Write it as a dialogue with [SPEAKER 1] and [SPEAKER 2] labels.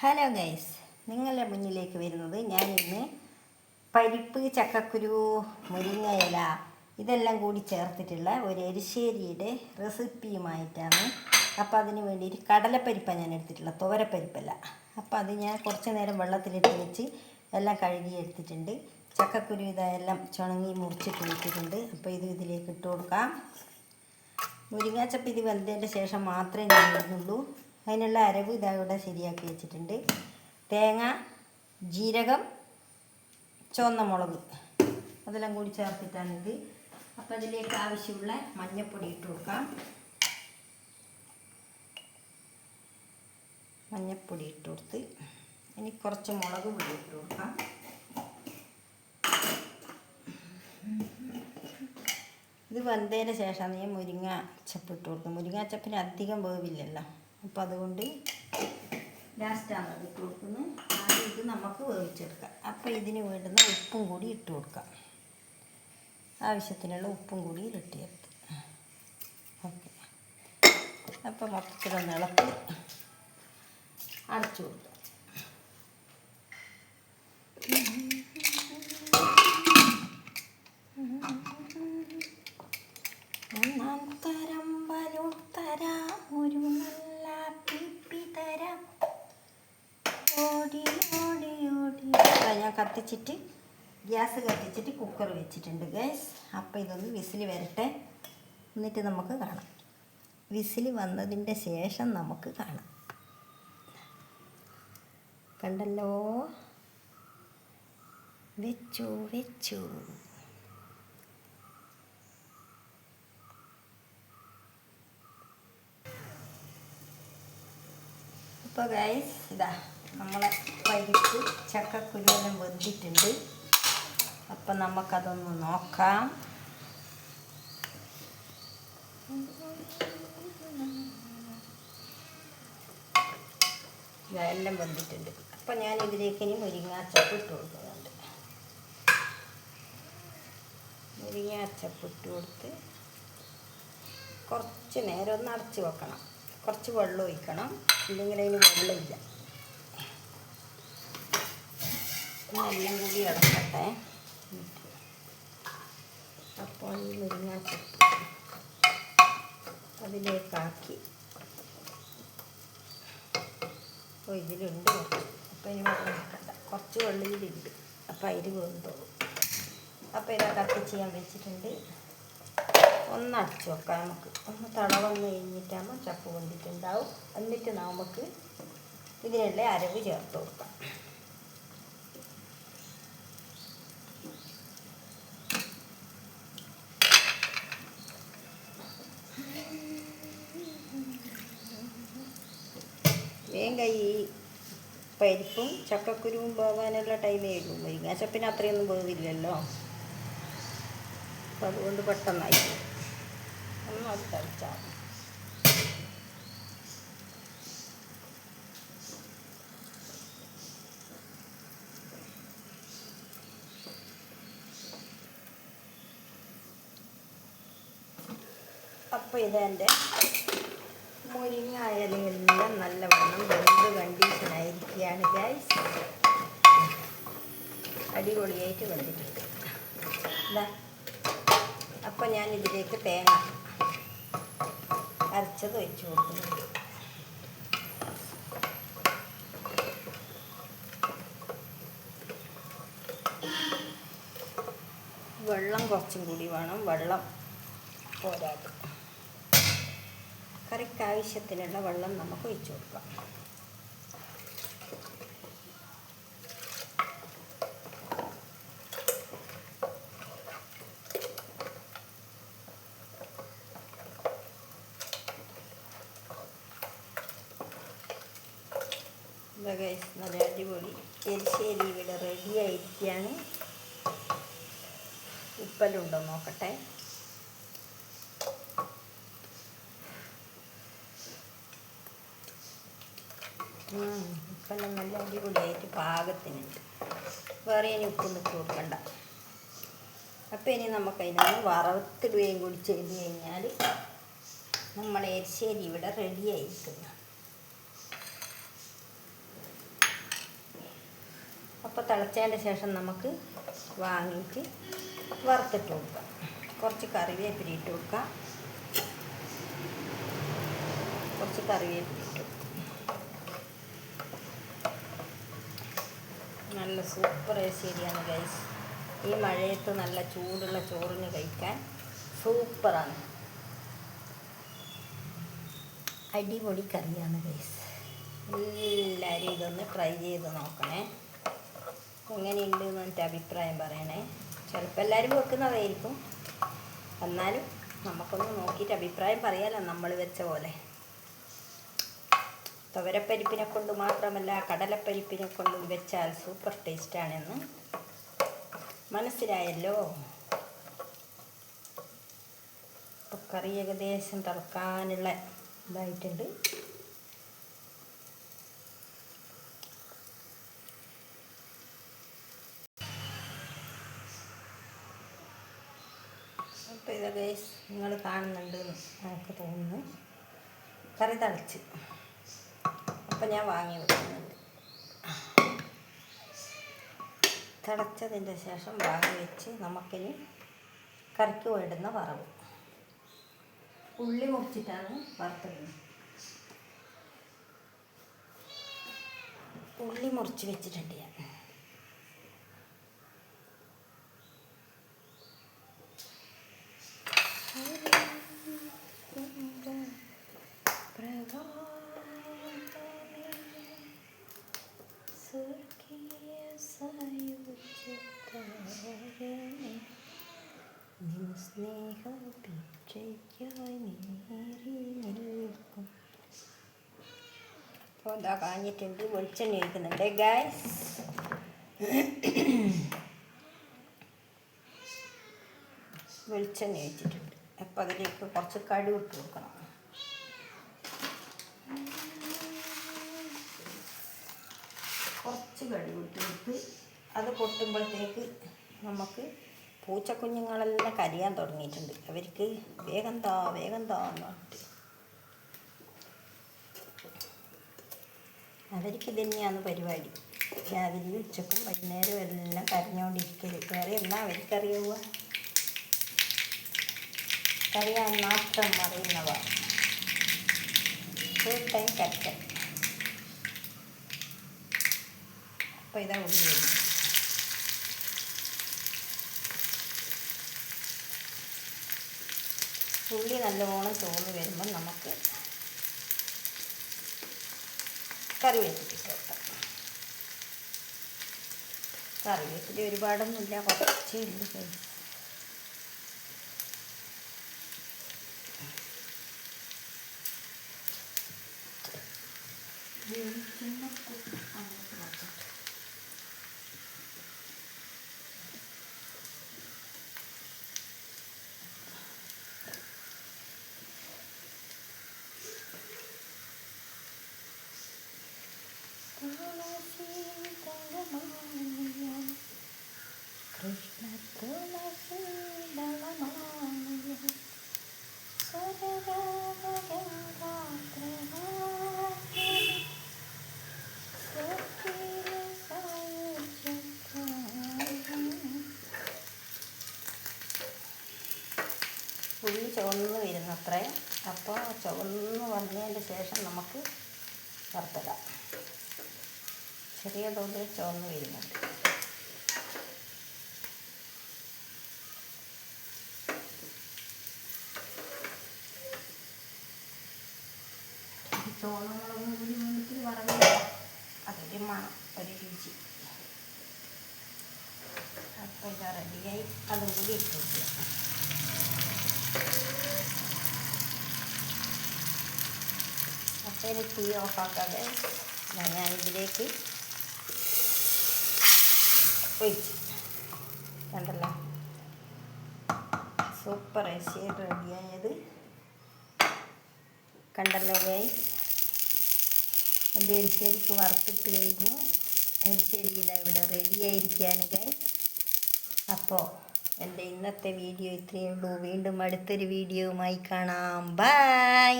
[SPEAKER 1] Hello guys, നിങ്ങളുടെ മുന്നിലേക്ക് വരുന്നത് ഞാനിന്ന് പരിപ്പ്, ചക്കക്കുരു, മുരിങ്ങയില ഇതെല്ലാം കൂടി ചേർത്തിട്ടുള്ള ഒരു എരിശ്ശേരിയുടെ റെസിപ്പിയുമായിട്ടാണ്. അപ്പോൾ അതിന് വേണ്ടിയിട്ട് കടലപ്പരിപ്പാണ് ഞാൻ എടുത്തിട്ടുള്ള, തുവരപ്പരിപ്പല്ല. അപ്പോൾ അത് ഞാൻ കുറച്ച് നേരം വെള്ളത്തിലിട്ട് വെച്ച് എല്ലാം കഴുകി എടുത്തിട്ടുണ്ട്. ചക്കക്കുരു ഇതെല്ലാം ചുണങ്ങി മുറിച്ചിട്ട് വെച്ചിട്ടുണ്ട്. അപ്പോൾ ഇതിലേക്ക് ഇട്ട് കൊടുക്കാം. മുരിങ്ങാച്ചപ്പ് ഇത് വെന്തതിൻ്റെ ശേഷം മാത്രമേ ഞാൻ ഇടുന്നുള്ളൂ. അതിനുള്ള അരവ് ഇതാവിടെ ശരിയാക്കി വെച്ചിട്ടുണ്ട്. തേങ്ങ, ജീരകം, ചുവന്ന മുളക് അതെല്ലാം കൂടി ചേർത്തിട്ടാണിത്. അപ്പോൾ അതിലേക്ക് ആവശ്യമുള്ള മഞ്ഞൾപ്പൊടി ഇട്ട് കൊടുക്കാം. മഞ്ഞൾപ്പൊടി ഇട്ട് കൊടുത്ത് ഇനി കുറച്ച് മുളക് പൊടി ഇട്ട് കൊടുക്കാം. ഇത് വെന്തതിന് ശേഷമാണ് ഞാൻ മുരിങ്ങാച്ചപ്പ് ഇട്ട് കൊടുക്കുന്നത്. മുരിങ്ങാച്ചപ്പിന് അധികം വേവില്ലല്ലോ, അപ്പോൾ അതുകൊണ്ട് ലാസ്റ്റാണ് അത് ഇട്ട് കൊടുക്കുന്നത്. ആദ്യം ഇത് നമുക്ക് വേവിച്ചെടുക്കാം. അപ്പോൾ ഇതിന് വേണ്ടുന്ന ഉപ്പും കൂടി ഇട്ട് കൊടുക്കാം. ആവശ്യത്തിനുള്ള ഉപ്പും കൂടി ഇട്ടിയെടുത്ത് ഓക്കെ. അപ്പോൾ മൊത്തത്തിലൊന്ന് ഇളക്കി അടച്ചു കൊടുക്കാം. ഒന്നാം തരം ബലൂൺ തരാം, ഒരു നല്ല പിപ്പി തരാം, ഓടി ഓടി ഓടി. ഞാൻ കത്തിച്ചിട്ട് ഗ്യാസ് കത്തിച്ചിട്ട് കുക്കർ വെച്ചിട്ടുണ്ട് ഗൈസ്. അപ്പോൾ ഇതൊന്ന് വിസിൽ വരട്ടെ, എന്നിട്ട് നമുക്ക് കാണാം. വിസിൽ വന്നതിൻ്റെ ശേഷം നമുക്ക് കാണാം. കണ്ടല്ലോ, വെച്ചു വെച്ചു. ഇപ്പോൾ ഗൈസ് ഇതാ നമ്മളെ പരിപ്പ് ചക്കക്കുരുവെല്ലാം വെന്തിട്ടുണ്ട്. അപ്പം നമുക്കതൊന്ന് നോക്കാം. ഇതെല്ലാം വെന്തിട്ടുണ്ട്. അപ്പം ഞാൻ ഇതിലേക്ക് ഇനി മുരിങ്ങാച്ചപ്പ് ഇട്ട് കൊടുക്കുന്നുണ്ട്. മുരിങ്ങാച്ചപ്പ് ഇട്ട് കൊടുത്ത് കുറച്ച് നേരം ഒന്ന് അടച്ച് വെക്കണം. കുറച്ച് വെള്ളം ഒഴിക്കണം, ഇല്ലെങ്കിൽ അതിന് വെള്ളമില്ല. എല്ലാം കൂടി ഇളക്കട്ടെ. അപ്പോൾ ഈ മുരിങ്ങാച്ചപ്പ് അതിലേക്കാക്കി. അപ്പോൾ ഇതിലുണ്ട് കുറച്ച്. അപ്പോൾ ഇനി വെള്ളം വെക്കണ്ട, കുറച്ച് വെള്ളം ഇതിലുണ്ട്. അപ്പോൾ അതിൽ വെന്തോളും. അപ്പോൾ ഇതാ കത്തിച്ച് ഞാൻ വെച്ചിട്ടുണ്ട്. ഒന്ന് അടച്ചു വെക്കാം. നമുക്ക് ഒന്ന് തളവന്ന് കഴിഞ്ഞിട്ടാകുമ്പോൾ ചപ്പ് വെന്തിട്ടുണ്ടാവും. എന്നിട്ട് നമുക്ക് ഇതിനുള്ള അരവ് ചേർത്ത് കൊടുക്കാം. വേഗം ഈ പരിപ്പും ചക്കക്കുരുവും വേവാനുള്ള ടൈമേ ഉള്ളൂ. മുരിങ്ങാച്ചപ്പിന് അത്രയൊന്നും വേവില്ലല്ലോ, അപ്പം അതുകൊണ്ട് പെട്ടെന്നായി ഒന്ന് അത് തളിച്ചാൽ. അപ്പോൾ ഇതെൻ്റെ മുരിങ്ങ ഇലയെല്ലാം നല്ലവണ്ണം വെന്ത് കണ്ടീഷനായിരിക്കുകയാണ് ഗൈസ്. അടിപൊളിയായിട്ട് വെന്തിട്ടുണ്ട്. ഇതാ അപ്പം ഞാൻ ഇതിലേക്ക് തേങ്ങ അരച്ചത് ഒഴിച്ച് കൊടുക്കുന്നുണ്ട്. വെള്ളം കുറച്ചും കൂടി വേണം, വെള്ളം പോരാതെ. കറിക്ക് ആവശ്യത്തിനുള്ള വെള്ളം നമുക്ക് ഒഴിച്ച് കൊടുക്കാം. ഗൈസ്, നല്ല അടിപൊളി എരിശ്ശേരി ഇവിടെ റെഡി ആയിരിക്കുകയാണ്. ഉപ്പെല്ലാം ഉണ്ടോ നോക്കട്ടെ. ഉപ്പെല്ലാം നല്ല അടിപൊളിയായിട്ട് പാകത്തിനുണ്ട്. വേറെ ഇനി ഉപ്പൊന്നും ഇട്ട് കൊടുക്കണ്ട. അപ്പോൾ ഇനി നമുക്കതിനൊന്ന് വറുത്തിടുകയും കൂടി ചെയ്ത് കഴിഞ്ഞാൽ നമ്മളെ എരിശ്ശേരി ഇവിടെ റെഡി ആയിരിക്കുന്നു. അപ്പോൾ തിളച്ചതിൻ്റെ ശേഷം നമുക്ക് വാങ്ങിയിട്ട് വറുത്തിട്ട് കൊടുക്കാം. കുറച്ച് കറിവേപ്പില ഇട്ട് കൊടുക്കാം. കുറച്ച് കറിവേപ്പില ഇട്ട് നല്ല സൂപ്പർ ശരിയാണ് ഗൈസ്. ഈ മഴയത്ത് നല്ല ചൂടുള്ള ചോറിന് കഴിക്കാൻ സൂപ്പറാണ്. അടിപൊളി കറിയാണ് ഗൈസ്. എല്ലാവരും ഇതൊന്ന് ട്രൈ ചെയ്ത് നോക്കണേ. എങ്ങനെയുണ്ട് എന്ന് എന്നിട്ട് അഭിപ്രായം പറയണേ. ചിലപ്പോൾ എല്ലാവരും വെക്കുന്നതായിരിക്കും, എന്നാലും നമുക്കൊന്ന് നോക്കിയിട്ട് അഭിപ്രായം പറയാമല്ലോ. നമ്മൾ വെച്ച പോലെ തുവരപ്പരിപ്പിനെ കൊണ്ട് മാത്രമല്ല കടലപ്പരിപ്പിനെ കൊണ്ടും വെച്ചാൽ സൂപ്പർ ടേസ്റ്റാണെന്ന് മനസ്സിലായല്ലോ. ഇപ്പോൾ കറി ഏകദേശം തിളക്കാനുള്ള ഇതായിട്ടുണ്ട്. അപ്പോൾ ഇത് ഗൈസ് നിങ്ങൾ കാണുന്നുണ്ട് എനിക്ക് തോന്നുന്നു. കറി തിളച്ച് അപ്പം ഞാൻ വാങ്ങി വെക്കുന്നുണ്ട്. തിളച്ചതിൻ്റെ ശേഷം വാങ്ങി വെച്ച് നമുക്കിനി കറിക്ക് വേണ്ടുന്ന വറവ് ഉള്ളി മുറിച്ചിട്ടാണ് വറുത്തിടുന്നത്. ഉള്ളി മുറിച്ച് വെച്ചിട്ടുണ്ട് ഞാൻ. അപ്പോൾ ഇതാ കാഞ്ഞിട്ടുണ്ട്. വെളിച്ചെണ്ണ ഒഴിക്കുന്നുണ്ട് ഗൈസ്. വെളിച്ചെണ്ണ ഒഴിച്ചിട്ടുണ്ട്. അപ്പോൾ അതിലേക്ക് കുറച്ച് കടുക് ഇട്ട് കൊടുക്കണം. കുറച്ച് കടുക് ഇട്ട് കൊടുത്ത് അത് പൊട്ടുമ്പോഴത്തേക്ക് നമുക്ക് പൂച്ചക്കുഞ്ഞുങ്ങളെല്ലാം കരയാൻ തുടങ്ങിയിട്ടുണ്ട്. അവർക്ക് വേഗം താ എന്ന് പറഞ്ഞിട്ട് അവർക്ക് തന്നെയാണ് പരിപാടി. രാവിലെ ഉച്ചക്കും വൈകുന്നേരം എല്ലാം കരഞ്ഞുകൊണ്ടിരിക്കൽ. വേറെ എന്നാ അവർക്കറിയുക? കരയാൻ മാത്രം അറിയുന്നവ. Full time കരക്കൽ. അപ്പോൾ ഇതാ ഉള്ളി വരുന്നത്. ഉള്ളി നല്ലോണം ചോന്ന് വരുമ്പം നമുക്ക് കറിവേപ്പില ഇട്ട് കൊടുക്കാം. കറിവേപ്പില ഒരുപാടൊന്നുമില്ല, കുറച്ചേ ഉള്ളൂ. കൃഷ്ണ തുളസി ഉള്ളി ചുവന്ന് വരുന്നത്രേ. അപ്പോൾ ചുവന്ന് വന്നതിൻ്റെ ശേഷം നമുക്ക് വറുത്തിടാം. ചെറിയ തോതിൽ ചുവന്ന് വരുന്നുണ്ട്. ചോളങ്ങളൊന്നും കൂടി വേണ്ടിട്ട് വറവില്ല, അതൊരു മണം, ഒരു രുചി. അപ്പോൾ ഇത് റെഡിയായി. അതും കൂടി ഇട്ട് വയ്ക്കുക. അപ്പോൾ ഇനി തീ ഓഫാക്കാതെ ഞാനിതിലേക്ക് ഒഴിച്ച് കണ്ടല്ലോ, സൂപ്പർ റെഡിയായത് കണ്ടല്ലോ ഗൈസ്. എൻ്റെ എരിശ്ശേരിക്ക് വറുത്തിട്ട് കഴിഞ്ഞു. എരിശ്ശേരിയില്ല ഇവിടെ റെഡിയായിരിക്കുകയാണ് ഗൈസ്. അപ്പോൾ എൻ്റെ ഇന്നത്തെ വീഡിയോ ഇത്രയേ ഉള്ളൂ. വീണ്ടും അടുത്തൊരു വീഡിയോയുമായി കാണാം. ബൈ.